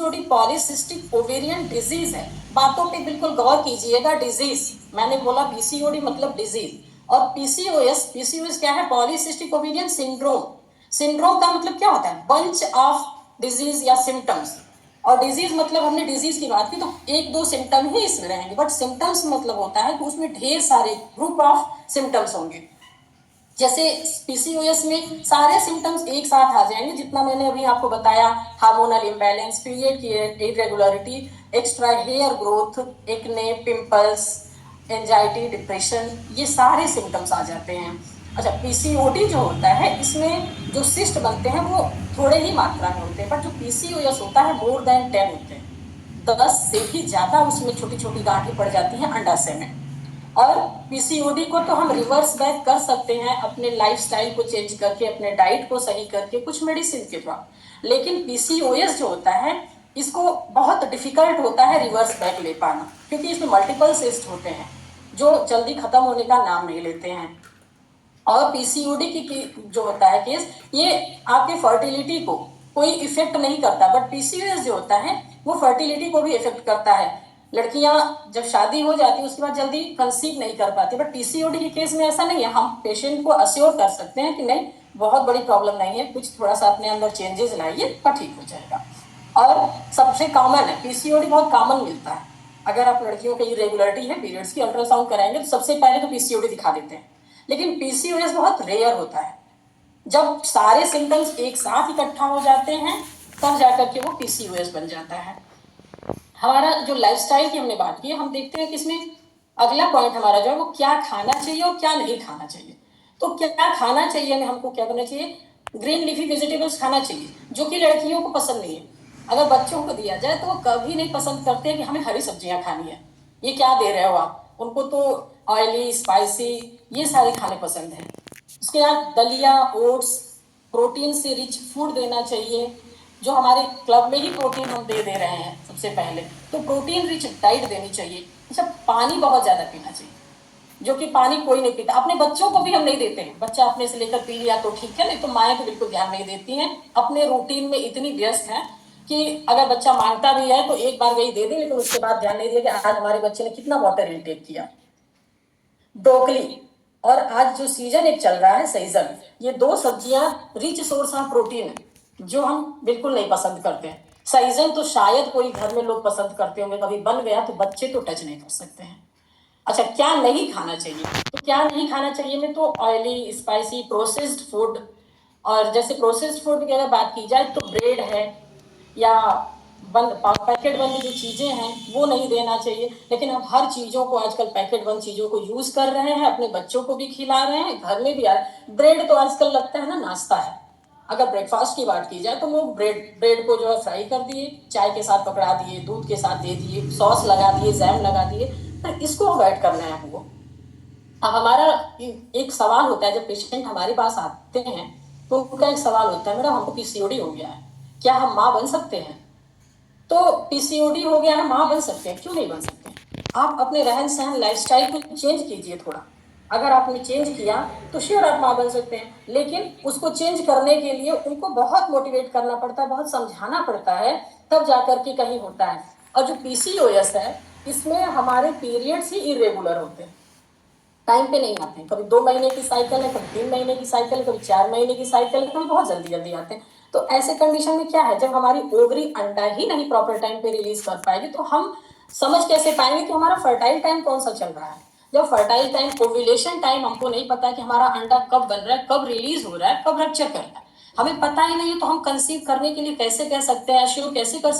PCOD polycystic ovarian disease है। बातों पे बिल्कुल गौर कीजिएगा। डिजीज, मैंने बोला पीसीओडी मतलब डिजीज, और पीसीओएस क्या है? Polycystic ovarian syndrome. सिंड्रोम का मतलब क्या होता है? बंच ऑफ डिजीज या सिम्टम्स। और डिजीज मतलब हमने डिजीज की बात की तो एक दो सिम्टम ही इसमें रहेंगे, बट सिम्टम्स मतलब होता है कि उसमें ढेर सारे ग्रुप ऑफ सिम्टम्स होंगे। जैसे पीसीओएस में सारे सिम्टम्स एक साथ आ जाएंगे, जितना मैंने अभी आपको बताया, हार्मोनल इम्बैलेंस, पीरियड की irregularity, extra hair growth, acne, pimples, anxiety, depression, ये सारे सिम्टम्स आ जाते हैं। अच्छा, पीसीओडी जो होता है इसमें जो सिस्ट बनते हैं वो थोड़े ही मात्रा में होते हैं, बट जो पीसीओएस होता है मोर देन 10 होते हैं। 10 से भी ज्यादा उसमें छोटी छोटी गांठें पड़ जाती हैं अंडाशय में। और पीसीओडी को तो हम रिवर्स बैक कर सकते हैं अपने लाइफस्टाइल को चेंज करके, अपने डाइट को सही करके, कुछ मेडिसिन के द्वारा। लेकिन पीसीओएस जो होता है इसको बहुत डिफिकल्ट होता है रिवर्स बैक ले पाना, क्योंकि इसमें मल्टीपल सिस्ट होते हैं जो जल्दी खत्म होने का नाम नहीं लेते हैं। और पीसीओडी की जो होता है केस, ये आपके फर्टिलिटी को कोई इफेक्ट नहीं करता, बट पीसीओएस जो होता है वो फर्टिलिटी को भी इफेक्ट करता है। लड़कियां जब शादी हो जाती है उसके बाद जल्दी कंसीव नहीं कर पाती, बट पीसीओडी के केस में ऐसा नहीं है। हम पेशेंट को अश्योर कर सकते हैं कि नहीं, बहुत बड़ी प्रॉब्लम नहीं है, कुछ थोड़ा सा अपने अंदर चेंजेस लाइए तो ठीक हो जाएगा। और सबसे कॉमन है पीसीओडी, बहुत कॉमन मिलता है। अगर आप लड़कियों की इरेगुलरिटी है पीरियड्स की, अल्ट्रासाउंड कराएंगे तो सबसे पहले तो पीसीओडी दिखा देते हैं। लेकिन पीसीओएस बहुत रेयर होता है। जब सारे सिम्टम्स एक साथ इकट्ठा हो जाते हैं तब जाकर के वो पीसीओएस बन जाता है। हमारा जो लाइफस्टाइल की हमने बात की, हम देखते हैं कि इसमें अगला पॉइंट हमारा जो है वो क्या खाना चाहिए और क्या नहीं खाना चाहिए। तो क्या खाना चाहिए में हमको क्या करना चाहिए? ग्रीन लीफी वेजिटेबल्स खाना चाहिए, जो कि लड़कियों को पसंद नहीं है। अगर बच्चों को दिया जाए तो वो कभी नहीं पसंद करते कि हमें हरी सब्जियां खानी है, ये क्या दे रहे हो आप। उनको तो ऑयली, स्पाइसी, ये सारे खाने पसंद हैं। उसके बाद दलिया, ओट्स, प्रोटीन से रिच फूड देना चाहिए, जो हमारे क्लब में ही प्रोटीन हम दे रहे हैं सबसे पहले, तो प्रोटीन रिच डाइट देनी चाहिए। अच्छा, पानी बहुत ज़्यादा पीना चाहिए, जो कि पानी कोई नहीं पीता। अपने बच्चों को भी हम नहीं देते हैं, बच्चा अपने से लेकर पी लिया तो ठीक है, नहीं तो माएँ तो बिल्कुल ध्यान नहीं देती हैं, अपने रूटीन में इतनी व्यस्त हैं कि अगर बच्चा मांगता भी है तो एक बार वही दे दे, लेकिन उसके बाद ध्यान नहीं दिया कि आज हमारे बच्चे ने कितना वाटर इनटेक किया। ब्रोकली और आज जो सीजन एक चल रहा है सीजन, ये दो सब्जियां रिच सोर्स ऑफ प्रोटीन है जो हम बिल्कुल नहीं पसंद करते हैं। सीजन तो शायद कोई घर में लोग पसंद करते होंगे, कभी बन गया तो बच्चे तो टच नहीं कर सकते हैं। अच्छा, क्या नहीं खाना चाहिए? तो क्या नहीं खाना चाहिए में तो ऑयली, स्पाइसी, प्रोसेस्ड फूड। और जैसे प्रोसेस्ड फूड की अगर बात की जाए तो ब्रेड है या बंद पैकेट बंद जो चीज़ें हैं वो नहीं देना चाहिए। लेकिन हम हर चीज़ों को आजकल पैकेट बंद चीज़ों को यूज़ कर रहे हैं, अपने बच्चों को भी खिला रहे हैं, घर में भी आ रहे हैं। ब्रेड तो आजकल लगता है ना नाश्ता है। अगर ब्रेकफास्ट की बात की जाए तो लोग ब्रेड को जो है फ्राई कर दिए, चाय के साथ पकड़ा दिए, दूध के साथ दे दिए, सॉस लगा दिए, जैम लगा दिए, तो इसको अवॉइड करना है हमको। अब हमारा एक सवाल होता है, जब पेशेंट हमारे पास आते हैं तो उनका एक सवाल होता है, मैडम हमको पीसीओडी हो गया है, क्या हम माँ बन सकते हैं? तो पीसीओडी हो गया है, माँ बन सकते हैं? क्यों नहीं बन सकते? आप अपने रहन सहन लाइफस्टाइल को चेंज कीजिए थोड़ा। अगर आपने चेंज किया तो श्योर आप माँ बन सकते हैं, लेकिन उसको चेंज करने के लिए उनको बहुत मोटिवेट करना पड़ता है, बहुत समझाना पड़ता है, तब जाकर के कहीं होता है। और जो पीसीओएस है इसमें हमारे पीरियड्स ही इरेगुलर होते हैं, टाइम पे नहीं आते हैं। कभी 2 महीने की साइकिल है, कभी 3 महीने की साइकिल है, कभी 4 महीने की साइकिल है, कभी बहुत जल्दी जल्दी आते हैं। तो ऐसे कंडीशन में क्या है, जब हमारी ओवरी अंडा ही नहीं प्रॉपर टाइम पे रिलीज कर पाएगी तो हम समझ कैसे पाएंगे कि हमारा फर्टाइल टाइम कौन सा चल रहा है। जब फर्टाइल टाइम, ओव्यूलेशन टाइम हमको नहीं पता कि हमारा अंडा कब बन रहा है, कब रिलीज हो रहा है, कब रप्चर कर रहा है, हमें पता ही नहीं है, तो हम कंसीव करने के लिए कैसे कह सकते हैं, शुरू कैसे कर सकते हैं?